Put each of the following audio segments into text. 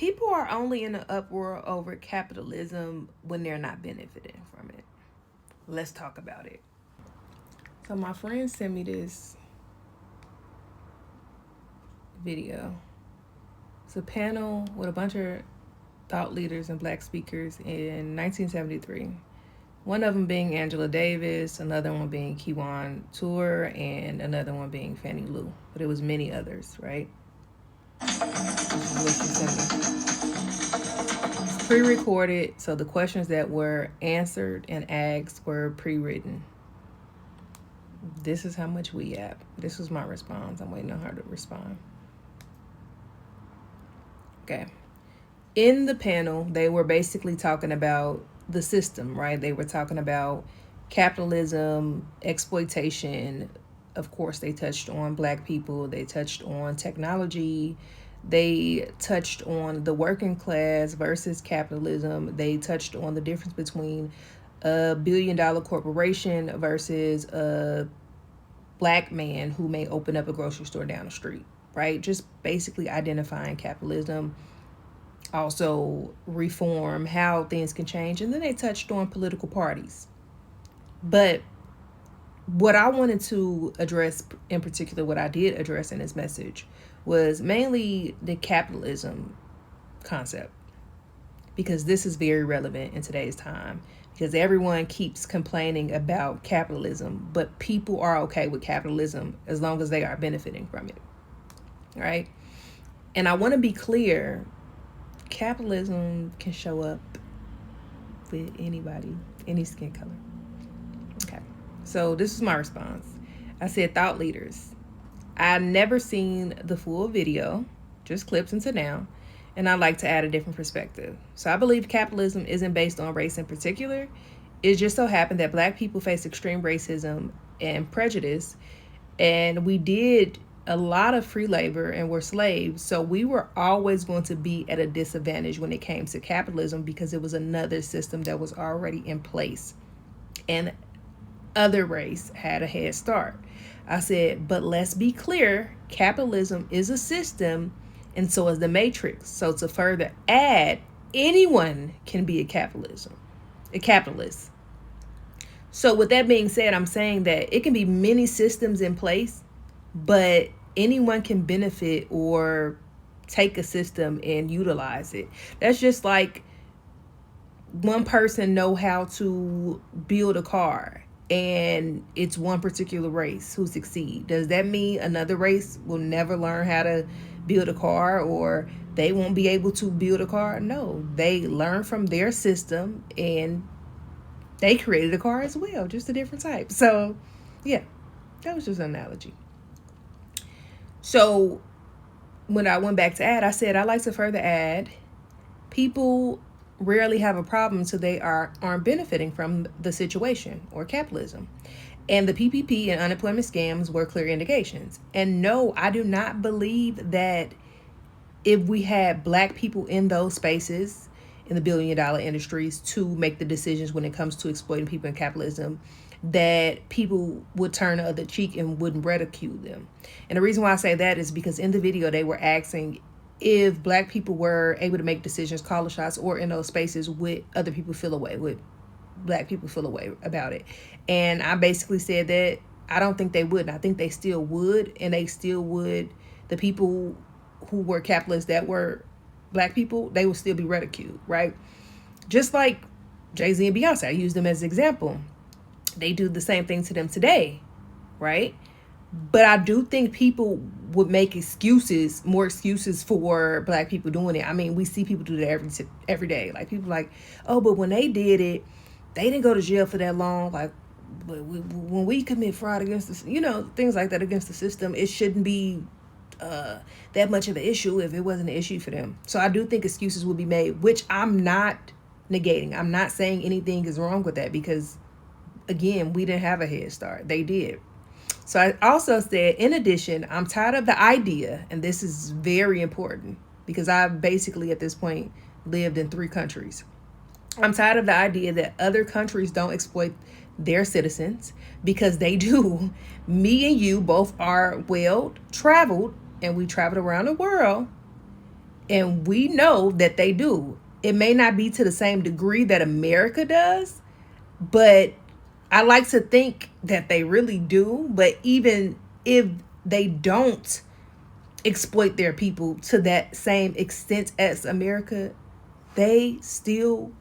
People are only in an uproar over capitalism when they're not benefiting from it. Let's talk about it. So my friend sent me this video. It's a panel with a bunch of thought leaders and black speakers in 1973. One of them being Angela Davis, another one being Kiwan Tour, and another one being Fannie Lou. But it was many others, right? This is what she sent me. It's pre-recorded, so the questions that were answered and asked were pre-written. This is how much we have. This was my response. I'm waiting on her to respond. Okay. In the panel, they were basically talking about the system, right? They were talking about capitalism, exploitation. Of course, they touched on black people. They touched on technology. They touched on the working class versus capitalism. They touched on the difference between a billion-dollar corporation versus a black man who may open up a grocery store down the street, right? Just basically identifying capitalism, also reform, how things can change. And then they touched on political parties. But what I wanted to address in particular, what I did address in this message, was mainly the capitalism concept, because this is very relevant in today's time, because everyone keeps complaining about capitalism, but people are okay with capitalism as long as they are benefiting from it, right? And I want to be clear, capitalism can show up with anybody, any skin color. Okay, so this is my response. I said, thought leaders, I've never seen the full video, just clips until now, and I'd like to add a different perspective. So I believe capitalism isn't based on race in particular. It just so happened that black people face extreme racism and prejudice, and we did a lot of free labor and were slaves. So we were always going to be at a disadvantage when it came to capitalism, because it was another system that was already in place and other race had a head start. I said, but let's be clear, capitalism is a system, and so is the matrix. So to further add, anyone can be a capitalist. So with that being said, I'm saying that it can be many systems in place, but anyone can benefit or take a system and utilize it. That's just like one person know how to build a car and it's one particular race who succeed. Does that mean another race will never learn how to build a car, or they won't be able to build a car? No, they learn from their system and they created a car as well, just a different type. So yeah, that was just an analogy. So when I went back to add, I said, I like to further add, people rarely have a problem until they aren't benefiting from the situation or capitalism. And the PPP and unemployment scams were clear indications. And no, I do not believe that if we had black people in those spaces, in the billion-dollar industries, to make the decisions when it comes to exploiting people in capitalism, that people would turn the other cheek and wouldn't ridicule them. And the reason why I say that is because in the video, they were asking if black people were able to make decisions, call the shots, or in those spaces, would other people feel away? Would black people feel away about it? And I basically said that I don't think they would. And I think they still would. And they still would. The people who were capitalists that were black people, they would still be ridiculed, right? Just like Jay-Z and Beyonce, I use them as an example. They do the same thing to them today, right? But I do think people would make more excuses for black people doing it. I mean, we see people do that every day. Like, people like, oh, but when they did it, they didn't go to jail for that long. Like, but when we commit fraud against the, things like that against the system, it shouldn't be that much of an issue if it wasn't an issue for them. So I do think excuses will be made, which I'm not negating. I'm not saying anything is wrong with that, because again, we didn't have a head start. They did. So I also said, in addition, I'm tired of the idea, and this is very important because I've basically at this point lived in 3 countries. I'm tired of the idea that other countries don't exploit their citizens, because they do. Me and you both are well traveled, and we traveled around the world, And we know that they do. It may not be to the same degree that America does, but I like to think that they really do. But even if they don't exploit their people to that same extent as America, they still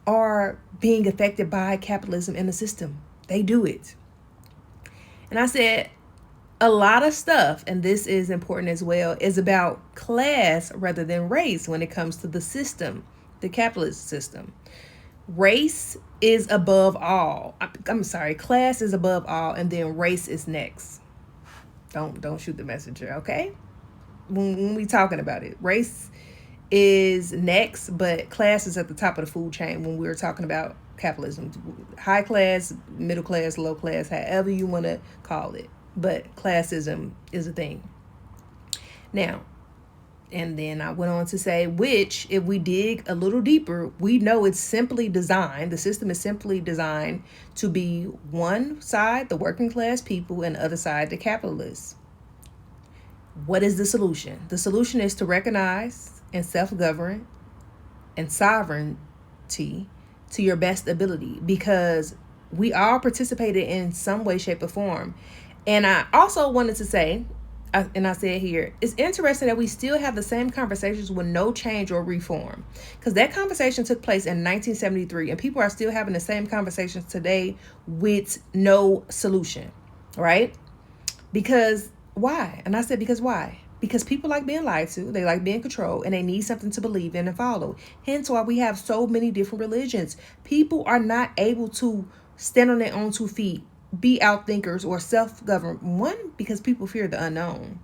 are being affected by capitalism in the system. They do it. And I said, a lot of stuff, and this is important as well, is about class rather than race when it comes to the system, the capitalist system. Race is above all. I'm sorry, class is above all, and then race is next. Don't shoot the messenger, okay? When we talking about it, race is next, but class is at the top of the food chain when we're talking about capitalism. High class, middle class, low class, however you want to call it. But classism is a thing. Now, and then I went on to say, which, if we dig a little deeper, we know it's simply designed, the system is simply designed to be one side, the working class people, and the other side, the capitalists. What is the solution? The solution is to recognize and self-govern and sovereignty to your best ability, because we all participated in some way, shape, or form. And I also wanted to say, and I said here, it's interesting that we still have the same conversations with no change or reform. Because that conversation took place in 1973, and people are still having the same conversations today with no solution, right? Because why? And I said, because why? Because people like being lied to, they like being controlled, and they need something to believe in and follow. Hence why we have so many different religions. People are not able to stand on their own 2 feet, be outthinkers, or self-govern. One, because people fear the unknown.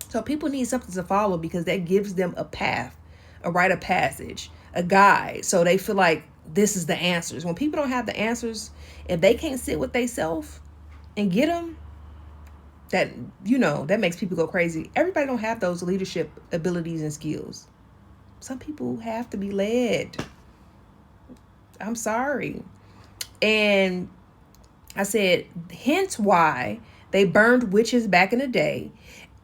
So people need something to follow because that gives them a path, a rite of passage, a guide. So they feel like this is the answers. When people don't have the answers, if they can't sit with themselves and get them, that makes people go crazy. Everybody don't have those leadership abilities and skills. Some people have to be led. I'm sorry. And I said, hence why they burned witches back in the day.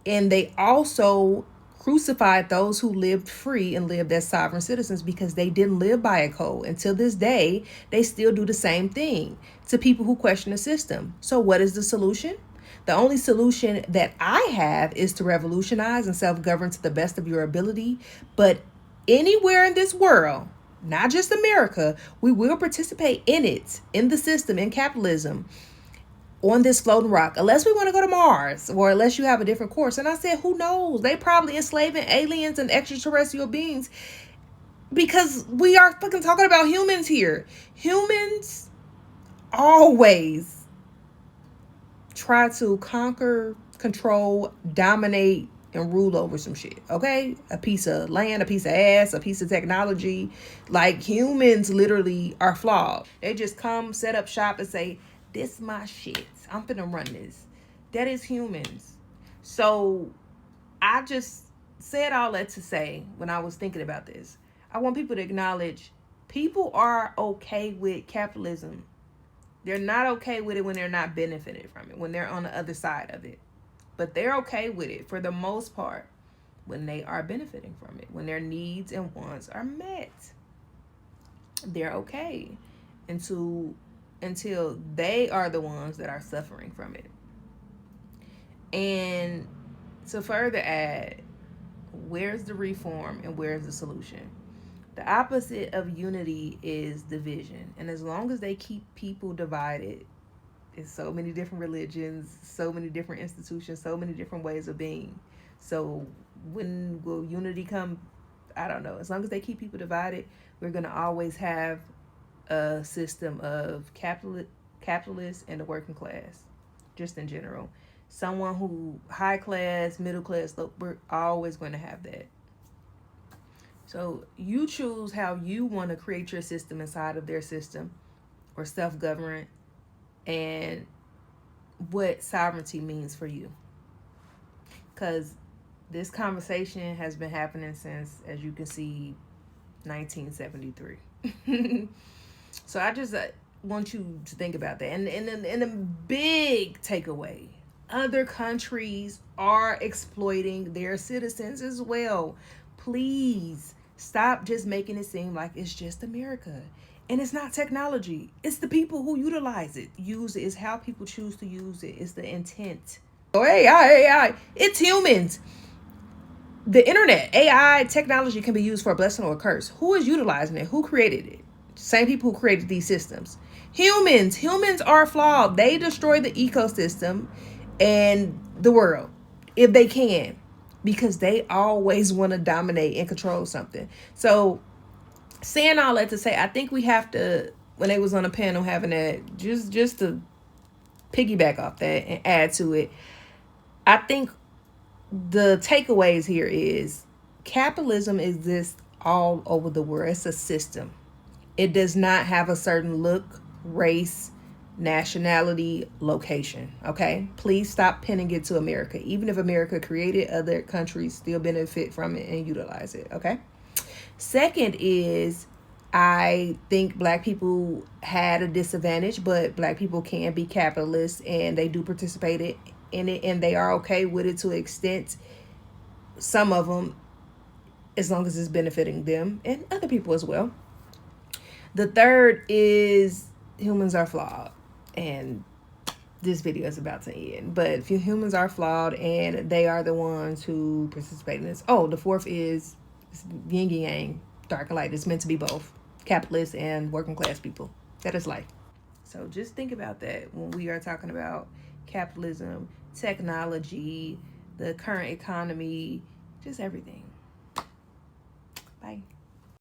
And they also crucified those who lived free and lived as sovereign citizens, because they didn't live by a code. Until this day, they still do the same thing to people who question the system. So what is the solution? The only solution that I have is to revolutionize and self-govern to the best of your ability. But anywhere in this world, not just America, we will participate in it, in the system, in capitalism, on this floating rock, unless we want to go to Mars, or unless you have a different course. And I said, who knows? They probably enslaving aliens and extraterrestrial beings, because we are fucking talking about humans here. Humans always try to conquer, control, dominate, and rule over some shit, okay? A piece of land, a piece of ass, a piece of technology. Like, humans literally are flawed. They just come, set up shop, and say, this my shit. I'm finna run this. That is humans. So I just said all that to say, when I was thinking about this, I want people to acknowledge people are okay with capitalism. They're not okay with it when they're not benefiting from it, when they're on the other side of it. But they're okay with it for the most part when they are benefiting from it, when their needs and wants are met. They're okay until they are the ones that are suffering from it. And to further add, where's the reform and where's the solution? The opposite of unity is division. And as long as they keep people divided, it's so many different religions, so many different institutions, so many different ways of being. So when will unity come? I don't know. As long as they keep people divided, we're going to always have a system of capitalists and the working class, just in general. Someone who high class, middle class, we're always going to have that. So you choose how you want to create your system inside of their system, or self-government, and what sovereignty means for you. Because this conversation has been happening since, as you can see, 1973. So I just want you to think about that. And a big takeaway, other countries are exploiting their citizens as well. please stop just making it seem like it's just America. And it's not technology. It's the people who utilize it. Use it. It's how people choose to use it. It's the intent. Oh, AI. It's humans. The internet, AI technology can be used for a blessing or a curse. Who is utilizing it? Who created it? Same people who created these systems. Humans are flawed. They destroy the ecosystem and the world if they can, because they always want to dominate and control something. So saying all that to say, I think we have to, when they was on a panel having that, just to piggyback off that and add to it, I think the takeaways here is capitalism exists all over the world. It's a system. It does not have a certain look, race, nationality, location. Okay? Please stop pinning it to America. Even if America created, other countries still benefit from it and utilize it. Okay? Second is, I think black people had a disadvantage, but black people can be capitalists and they do participate in it, and they are okay with it to an extent. Some of them, as long as it's benefiting them and other people as well. The third is humans are flawed, and this video is about to end. But if humans are flawed and they are the ones who participate in this. Oh, the fourth is yin and yang, dark and light. It's meant to be both capitalists and working class people. That is life. So just think about that when we are talking about capitalism, technology, the current economy, just everything. Bye.